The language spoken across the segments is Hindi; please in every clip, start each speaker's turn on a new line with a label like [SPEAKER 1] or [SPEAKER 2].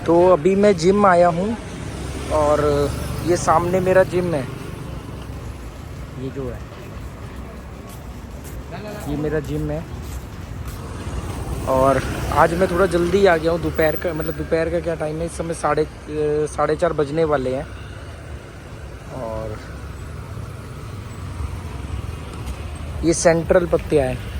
[SPEAKER 1] तो अभी मैं जिम आया हूँ और ये सामने मेरा जिम है। ये जो है ये मेरा जिम है। और आज मैं थोड़ा जल्दी आ गया हूँ। दोपहर का मतलब दोपहर का क्या टाइम है इस समय, साढ़े 4 बजने वाले हैं। और ये सेंट्रल पत्तियाँ हैं।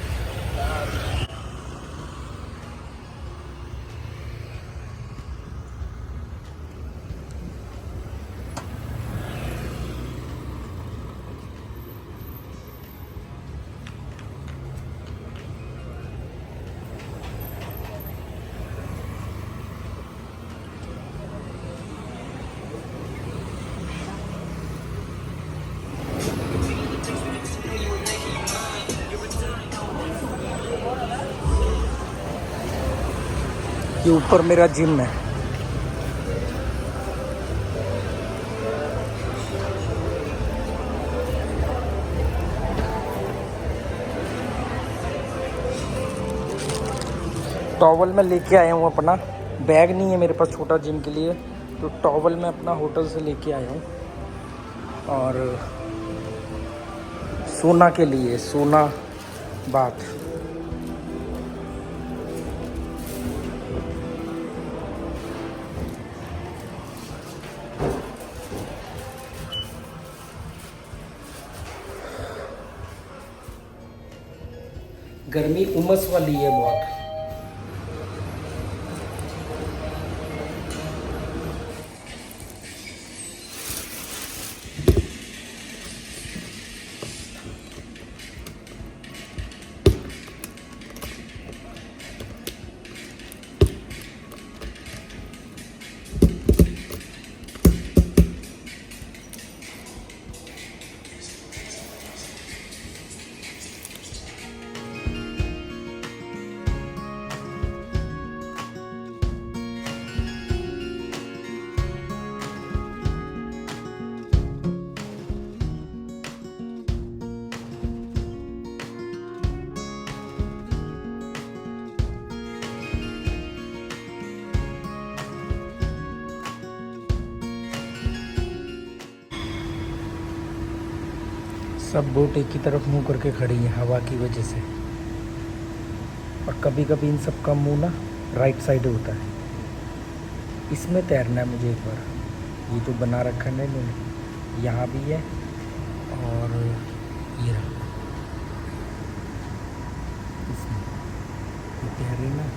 [SPEAKER 1] ये ऊपर मेरा जिम है। टॉवल मैं लेके आया हूँ अपना। बैग नहीं है मेरे पास छोटा जिम के लिए, तो टॉवल मैं अपना होटल से लेके आया हूँ। और सोना के लिए, सोना बाथ। गर्मी उमस वाली है बहुत। सब बोट एक ही तरफ मुंह करके खड़ी हैं हवा की वजह से। और कभी कभी इन सब का मुंह ना राइट साइड होता है। इसमें तैरना है मुझे एक बार। ये जो बना रखा है इन्होंने, यहाँ भी है और ये रहा इसमें, ये तैर रही ना।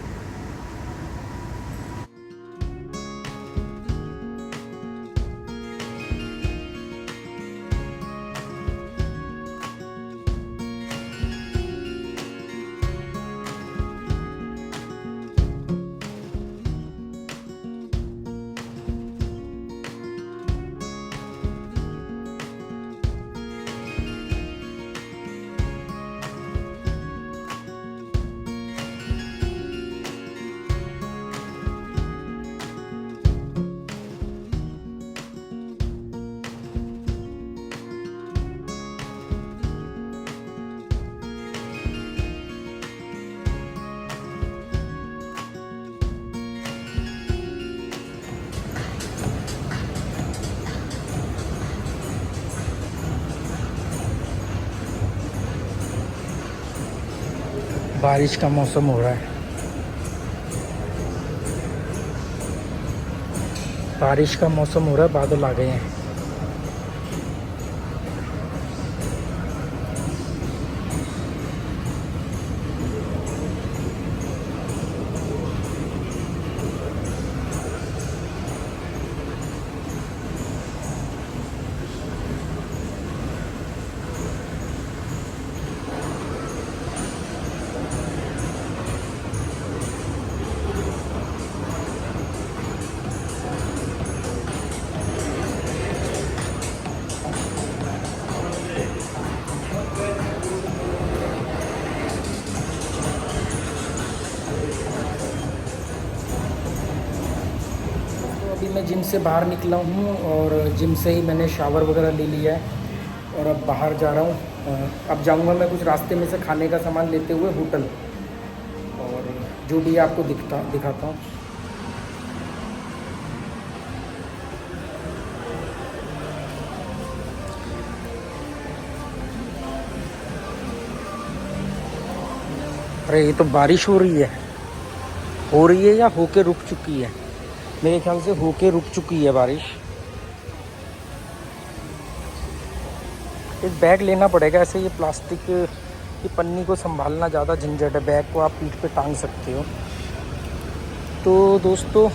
[SPEAKER 1] बारिश का मौसम हो रहा है। बारिश का मौसम हो रहा है, बादल आ गए हैं। अभी मैं जिम से बाहर निकला हूँ और जिम से ही मैंने शावर वगैरह ले लिया है और अब बाहर जा रहा हूँ। अब जाऊँगा मैं कुछ रास्ते में से खाने का सामान लेते हुए होटल। और जो भी आपको दिखाता हूँ। अरे ये तो बारिश हो रही है या होके रुक चुकी है? मेरे ख्याल से होके रुक चुकी है बारिश। एक बैग लेना पड़ेगा, ऐसे ये प्लास्टिक की पन्नी को संभालना ज़्यादा झंझट है। बैग को आप पीठ पे टांग सकते हो। तो दोस्तों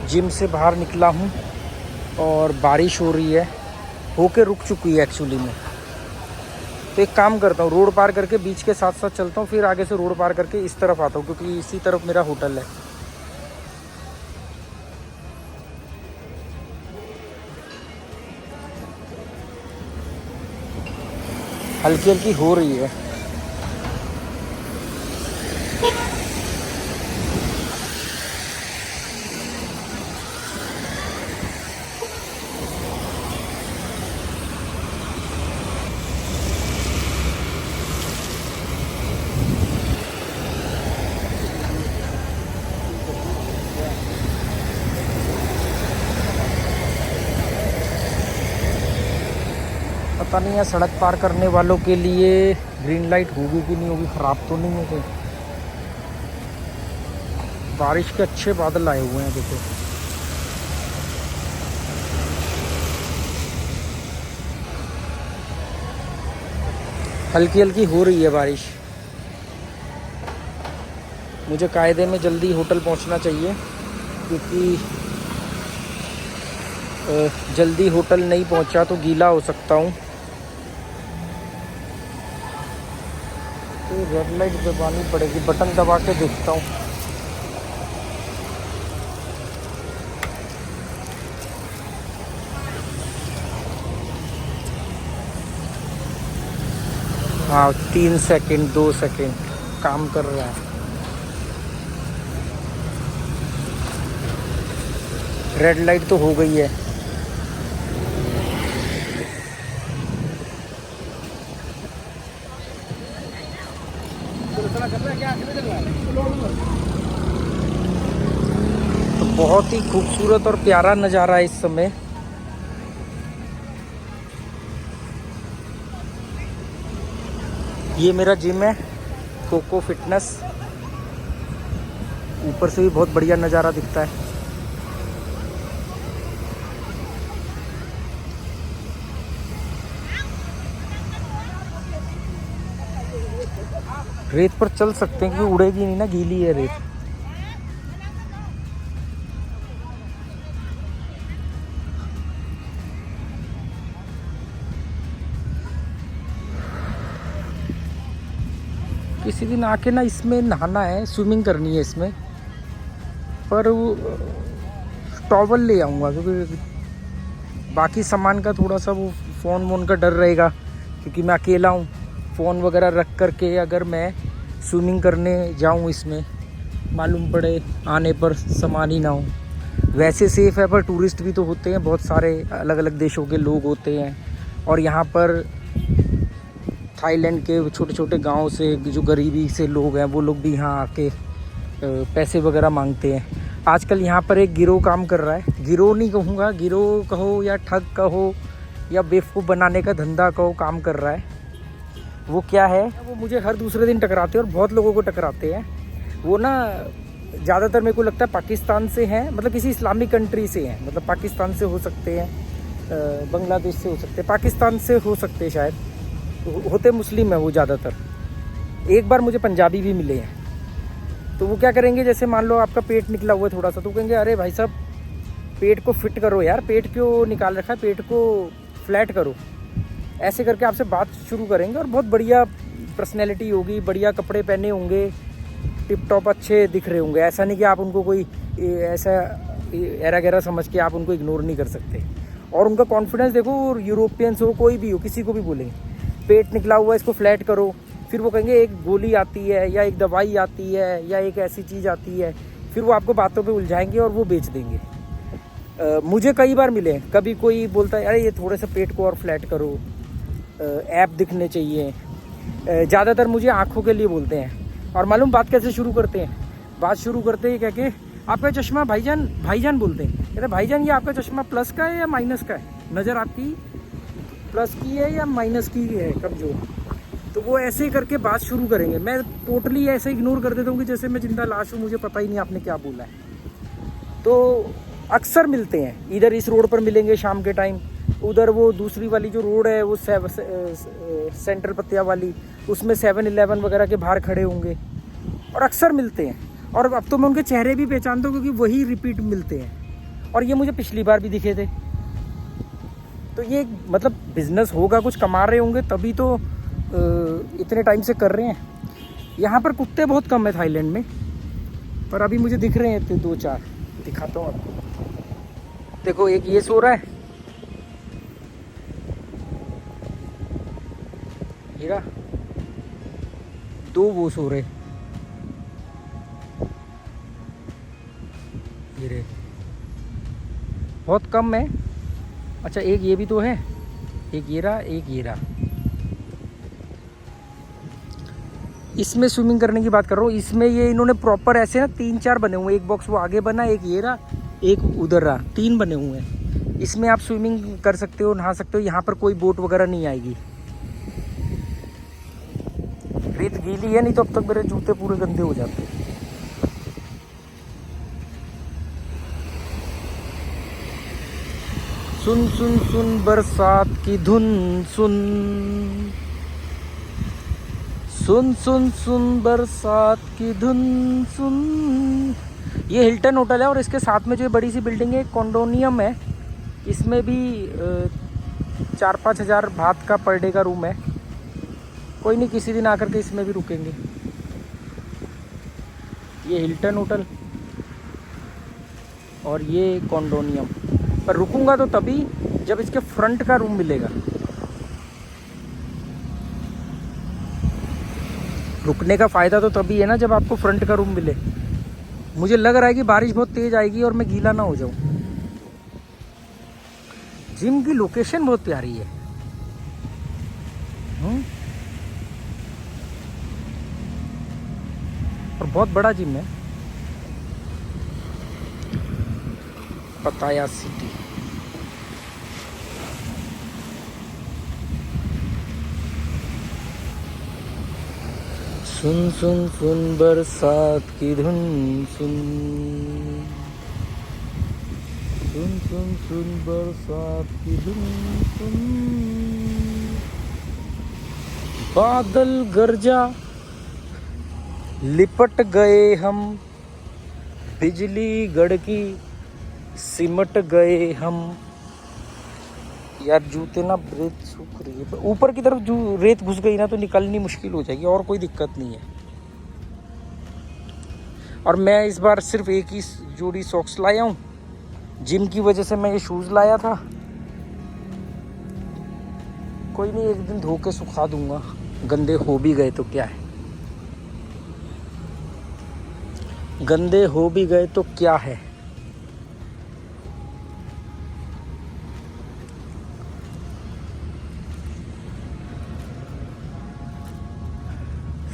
[SPEAKER 1] जिम से बाहर निकला हूँ और बारिश हो रही है, होके रुक चुकी है एक्चुअली में। तो एक काम करता हूँ, रोड पार करके बीच के साथ साथ चलता हूँ, फिर आगे से रोड पार करके इस तरफ आता हूँ, क्योंकि इसी तरफ मेरा होटल है। हल्की हल्की हो रही है। पता नहीं है सड़क पार करने वालों के लिए ग्रीन लाइट होगी कि नहीं होगी, ख़राब तो नहीं है कोई। बारिश के अच्छे बादल आए हुए हैं देखो। हल्की हल्की हो रही है बारिश। मुझे कायदे में जल्दी होटल पहुंचना चाहिए, क्योंकि जल्दी होटल नहीं पहुंचा तो गीला हो सकता हूँ। तो रेड लाइट दबानी पड़ेगी, बटन दबा के देखता हूँ। हाँ 3 सेकंड 2 सेकंड काम कर रहा है। रेड लाइट तो हो गई है। तो बहुत ही खूबसूरत और प्यारा नज़ारा है इस समय। ये मेरा जिम है, कोको फिटनेस। ऊपर से भी बहुत बढ़िया नज़ारा दिखता है। रेत पर चल सकते हैं क्योंकि उड़ेगी नहीं ना, गीली है रेत। किसी दिन आके ना इसमें नहाना है, स्विमिंग करनी है इसमें। पर वो टॉवल ले आऊँगा, क्योंकि बाकी सामान का थोड़ा सा वो फ़ोन वोन का डर रहेगा, क्योंकि मैं अकेला हूँ। फ़ोन वगैरह रख करके अगर मैं स्विमिंग करने जाऊँ इसमें, मालूम पड़े आने पर सामान ही ना हो। वैसे सेफ़ है, पर टूरिस्ट भी तो होते हैं, बहुत सारे अलग अलग देशों के लोग होते हैं। और यहाँ पर थाईलैंड के छोटे छोटे गांव से जो गरीबी से लोग हैं, वो लोग भी यहाँ आके पैसे वगैरह मांगते हैं। आजकल यहाँ पर एक गिरोह काम कर रहा है। गिरोह नहीं कहूँगा, गिरोह कहो या ठग कहो या बेवकूफ़ बनाने का धंधा कहो, काम कर रहा है। वो क्या है, वो मुझे हर दूसरे दिन टकराते हैं और बहुत लोगों को टकराते हैं। वो ना ज़्यादातर मेरे को लगता है पाकिस्तान से हैं, मतलब किसी इस्लामिक कंट्री से हैं। मतलब पाकिस्तान से हो सकते हैं, बांग्लादेश से हो सकते हैं, पाकिस्तान से हो सकते हैं शायद। होते मुस्लिम है वो ज़्यादातर। एक बार मुझे पंजाबी भी मिले हैं। तो वो क्या करेंगे, जैसे मान लो आपका पेट निकला हुआ है थोड़ा सा, तो कहेंगे अरे भाई साहब पेट को फिट करो यार, पेट क्यों निकाल रखा है, पेट को फ्लैट करो। ऐसे करके आपसे बात शुरू करेंगे और बहुत बढ़िया पर्सनैलिटी होगी, बढ़िया कपड़े पहने होंगे, टिप टॉप अच्छे दिख रहे होंगे। ऐसा नहीं कि आप उनको कोई ऐसा एरा गैरा समझ के आप उनको इग्नोर नहीं कर सकते। और उनका कॉन्फिडेंस देखो, यूरोपियंस हो कोई भी हो, किसी को भी बोलेंगे पेट निकला हुआ है इसको फ्लैट करो। फिर वो कहेंगे एक गोली आती है या एक दवाई आती है या एक ऐसी चीज़ आती है, फिर वो आपको बातों पे उलझाएंगे और वो बेच देंगे। मुझे कई बार मिले, कभी कोई बोलता है अरे ये थोड़े से पेट को और फ्लैट करो, ऐप दिखने चाहिए। ज़्यादातर मुझे आँखों के लिए बोलते हैं। और मालूम बात कैसे शुरू करते हैं, बात शुरू करते ही कह के आपका चश्मा भाईजान, भाईजान बोलते हैं, कहते भाईजान ये आपका चश्मा प्लस का है या माइनस का है, नज़र आपकी प्लस की है या माइनस की है कमज़ोर। तो वो ऐसे करके बात शुरू करेंगे। मैं टोटली ऐसे इग्नोर कर देता हूँ कि जैसे मैं जिंदा लाश हूँ, मुझे पता ही नहीं आपने क्या बोला है। तो अक्सर मिलते हैं, इधर इस रोड पर मिलेंगे शाम के टाइम, उधर वो दूसरी वाली जो रोड है वो सेंट्रल पत्तिया वाली, उसमें 7-Eleven वगैरह के बाहर खड़े होंगे और अक्सर मिलते हैं। और अब तो मैं उनके चेहरे भी पहचानता हूँ क्योंकि वही रिपीट मिलते हैं। और ये मुझे पिछली बार भी दिखे थे। तो ये मतलब बिजनेस होगा, कुछ कमा रहे होंगे तभी तो इतने टाइम से कर रहे हैं। यहाँ पर कुत्ते बहुत कम है थाईलैंड में, पर अभी मुझे दिख रहे हैं 2-4, दिखाता हूँ आपको। देखो एक ये सो रहा है, हीरा, 2 वो सो रहे, ये रहे, बहुत कम है। अच्छा एक ये भी तो है, एक ये रहा, एक ये रहा। इसमें स्विमिंग करने की बात कर रहा हूँ। इसमें ये इन्होंने प्रॉपर ऐसे ना 3-4 बने हुए, एक बॉक्स वो आगे बना, एक ये रहा, एक उधर रहा, 3 बने हुए हैं। इसमें आप स्विमिंग कर सकते हो, नहा सकते हो। यहाँ पर कोई बोट वगैरह नहीं आएगी। रेत गीली है, नहीं तो अब तक मेरे जूते पूरे गंदे हो जाते। सुन सुन सुन बरसात की धुन सुन, सुन सुन सुन बरसात की धुन सुन। ये हिल्टन होटल है और इसके साथ में जो बड़ी सी बिल्डिंग है कॉन्डोनियम है। इसमें भी 4-5 हज़ार बात का पर डे का रूम है। कोई नहीं, किसी दिन आकर के इसमें भी रुकेंगे। ये हिल्टन होटल और ये कॉन्डोनियम। पर रुकूंगा तो तभी जब इसके फ्रंट का रूम मिलेगा। रुकने का फ़ायदा तो तभी है ना जब आपको फ्रंट का रूम मिले। मुझे लग रहा है कि बारिश बहुत तेज़ आएगी और मैं गीला ना हो जाऊं। जिम की लोकेशन बहुत प्यारी है। और बहुत बड़ा जिम है, पताया सिटी। सुन सुन सुन बरसात की धुन सुन, सुन सुन सुन बरसात की धुन सुन। बादल गरजा लिपट गए हम, बिजली गड़की सिमट गए हम। यार जूते ना रेत सूख रही है, ऊपर की तरफ जो रेत घुस गई ना तो निकलनी मुश्किल हो जाएगी। और कोई दिक्कत नहीं है। और मैं इस बार सिर्फ एक ही जोड़ी सॉक्स लाया हूँ, जिम की वजह से मैं ये शूज़ लाया था। कोई नहीं, एक दिन धो के सुखा दूंगा, गंदे हो भी गए तो क्या है, गंदे हो भी गए तो क्या है।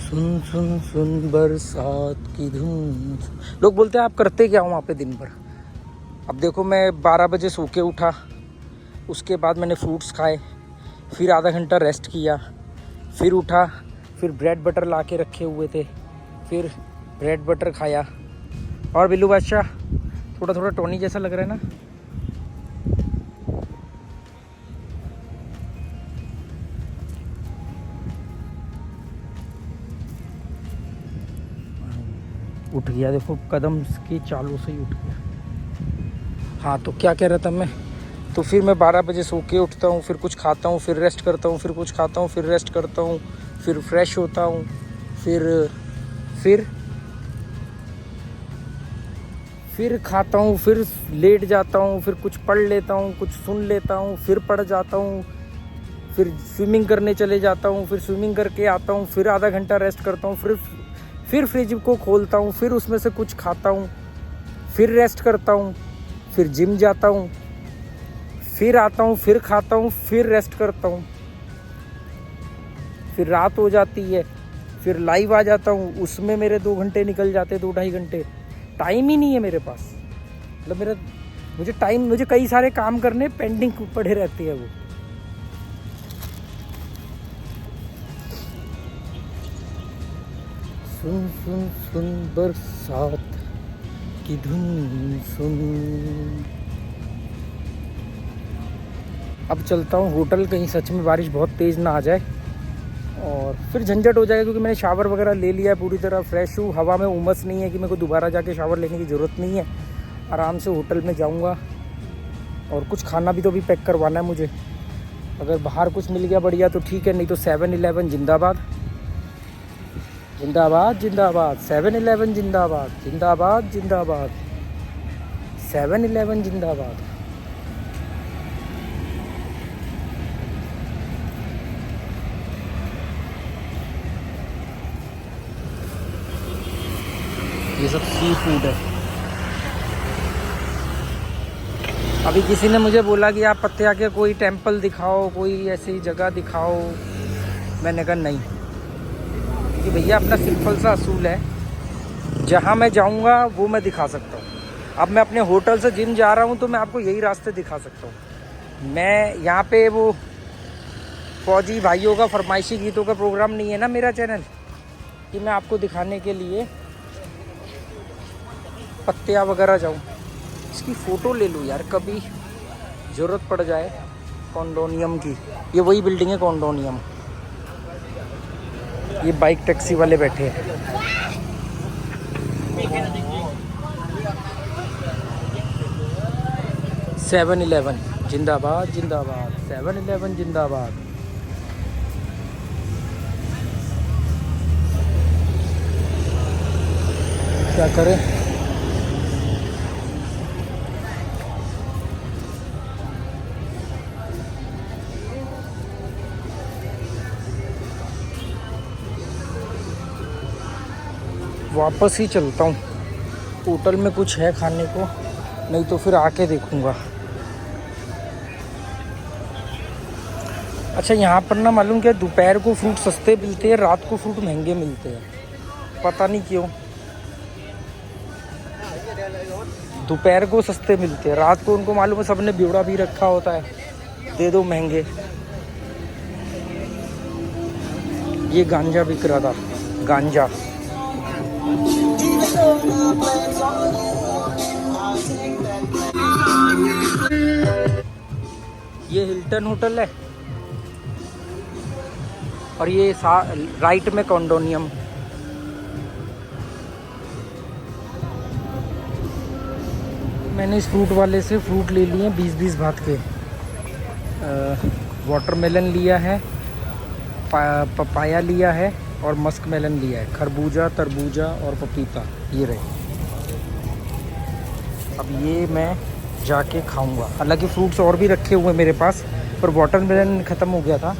[SPEAKER 1] सुन सुन सुन बरसात की धुन। लोग बोलते हैं आप करते क्या हो वहाँ पे दिन भर। अब देखो मैं 12 बजे सो के उठा, उसके बाद मैंने फ्रूट्स खाए, फिर आधा घंटा रेस्ट किया, फिर उठा, फिर ब्रेड बटर ला के रखे हुए थे, फिर ब्रेड बटर खाया। और बिल्लू बादशाह थोड़ा थोड़ा टोनी जैसा लग रहा है ना। उठ गया, देखो कदम की चालों से ही उठ गया। हाँ तो क्या कह रहा था मैं, तो फिर मैं 12 बजे सो के उठता हूँ, फिर कुछ खाता हूँ, फिर रेस्ट करता हूँ, फिर कुछ खाता हूँ, फिर रेस्ट करता हूँ, फिर फ्रेश होता हूँ, फिर खाता हूँ, फिर लेट जाता हूँ, फिर कुछ पढ़ लेता हूँ, कुछ सुन लेता हूँ, फिर पढ़ जाता हूँ, फिर स्विमिंग करने चले जाता हूँ, फिर स्विमिंग करके आता हूँ, फिर आधा घंटा रेस्ट करता हूँ, फिर फ्रिज को खोलता हूँ, फिर उसमें से कुछ खाता हूँ, फिर रेस्ट करता हूँ, फिर जिम जाता हूँ, फिर आता हूँ, फिर खाता हूँ, फिर रेस्ट करता हूँ, फिर रात हो जाती है, फिर लाइव आ जाता हूँ, उसमें मेरे 2 घंटे निकल जाते, 2-2.5 घंटे। टाइम ही नहीं है मेरे पास, मतलब मुझे कई सारे काम करने पेंडिंग पड़े रहते हैं वो। सुन सुन सुन बरसात की धुन सुन। अब चलता हूँ होटल, कहीं सच में बारिश बहुत तेज़ ना आ जाए और फिर झंझट हो जाएगा, क्योंकि मैंने शावर वगैरह ले लिया है, पूरी तरह फ्रेश हूँ। हवा में उमस नहीं है कि मेरे को दोबारा जाके शावर लेने की ज़रूरत नहीं है। आराम से होटल में जाऊँगा और कुछ खाना भी तो अभी पैक करवाना है मुझे। अगर बाहर कुछ मिल गया बढ़िया तो ठीक है, नहीं तो 7-Eleven जिंदाबाद, जिंदाबाद जिंदाबाद। 7-Eleven जिंदाबाद, जिंदाबाद जिंदाबाद। 7-Eleven जिंदाबाद। ये सब सी फूड है। अभी किसी ने मुझे बोला कि आप पत्तिया के कोई टेंपल दिखाओ, कोई ऐसी जगह दिखाओ। मैंने कहा नहीं, क्योंकि भैया अपना सिंपल सा असूल है, जहाँ मैं जाऊँगा वो मैं दिखा सकता हूँ। अब मैं अपने होटल से जिम जा रहा हूँ तो मैं आपको यही रास्ते दिखा सकता हूँ। मैं यहाँ पे वो फौजी भाइयों का फरमाइशी गीतों का प्रोग्राम नहीं है ना मेरा चैनल, कि मैं आपको दिखाने के लिए पत्तियाँ वगैरह जाऊँ। इसकी फ़ोटो ले लूँ यार, कभी ज़रूरत पड़ जाए। कॉन्डोनियम की, ये वही बिल्डिंग है कॉन्डोनियम। ये बाइक टैक्सी वाले बैठे हैं। सेवन इलेवन जिंदाबाद जिंदाबाद। 7-Eleven जिंदाबाद। क्या करें, वापस ही चलता हूँ। होटल में कुछ है खाने को, नहीं तो फिर आके देखूँगा। अच्छा, यहाँ पर ना मालूम क्या, दोपहर को फ्रूट सस्ते मिलते हैं, रात को फ्रूट महंगे मिलते हैं। पता नहीं क्यों। दोपहर को सस्ते मिलते हैं, रात को उनको मालूम है सबने ब्योड़ा भी रखा होता है, दे दो महंगे। ये गांजा बिक रहा था, गांजा। ये हिल्टन होटल है और ये राइट में कॉन्डोनियम। मैंने इस फ्रूट वाले से फ्रूट ले लिए 20-20 बात के। वाटरमेलन लिया है, पपाया लिया है और मस्क मेलन लिया है। खरबूजा, तरबूजा और पपीता ये रहे। अब ये मैं जाके खाऊंगा। हालांकि फ्रूट्स और भी रखे हुए मेरे पास, पर वाटरमेलन ख़त्म हो गया था।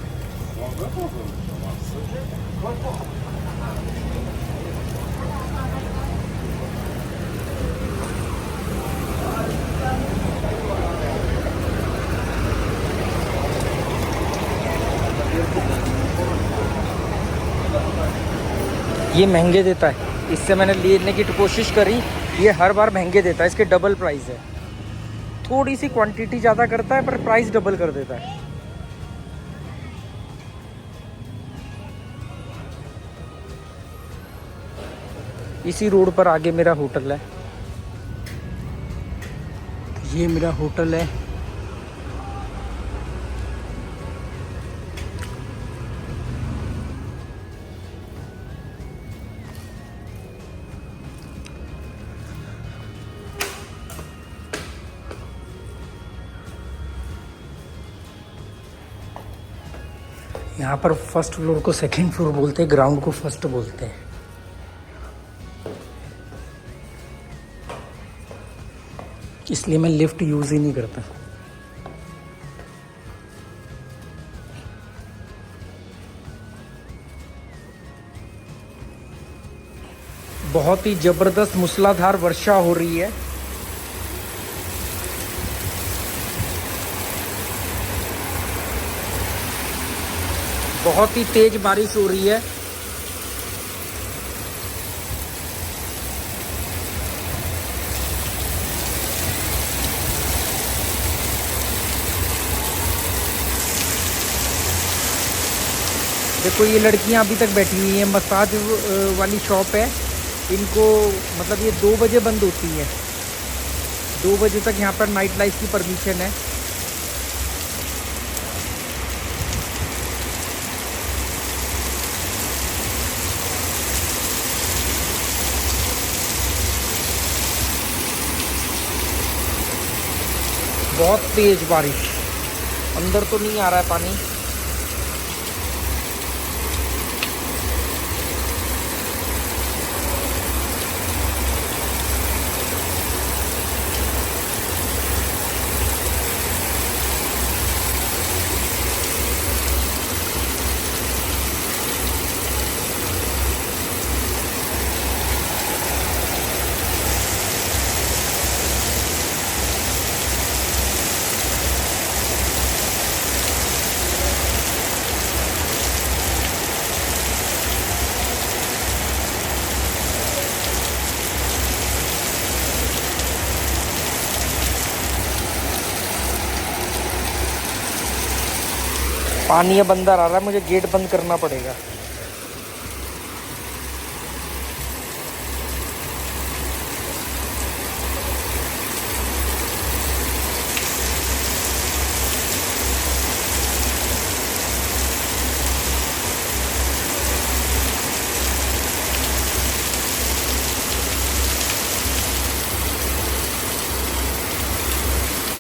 [SPEAKER 1] ये महंगे देता है, इससे मैंने लेने की कोशिश करी, ये हर बार महंगे देता है। इसके डबल प्राइस है, थोड़ी सी क्वांटिटी ज़्यादा करता है पर प्राइस डबल कर देता है। इसी रोड पर आगे मेरा होटल है। ये मेरा होटल है। यहाँ पर फर्स्ट फ्लोर को सेकंड फ्लोर बोलते हैं, ग्राउंड को फर्स्ट बोलते हैं। इसलिए मैं लिफ्ट यूज़ ही नहीं करता। बहुत ही ज़बरदस्त मूसलाधार वर्षा हो रही है। बहुत ही तेज बारिश हो रही है। देखो ये लड़कियां अभी तक बैठी हुई हैं, मसाज वाली शॉप है। इनको मतलब ये 2 बजे बंद होती है, 2 बजे तक यहाँ पर नाइट लाइफ की परमिशन है। बहुत तेज बारिश, अंदर तो नहीं आ रहा है पानी। पानी अब अंदर आ रहा है, मुझे गेट बंद करना पड़ेगा।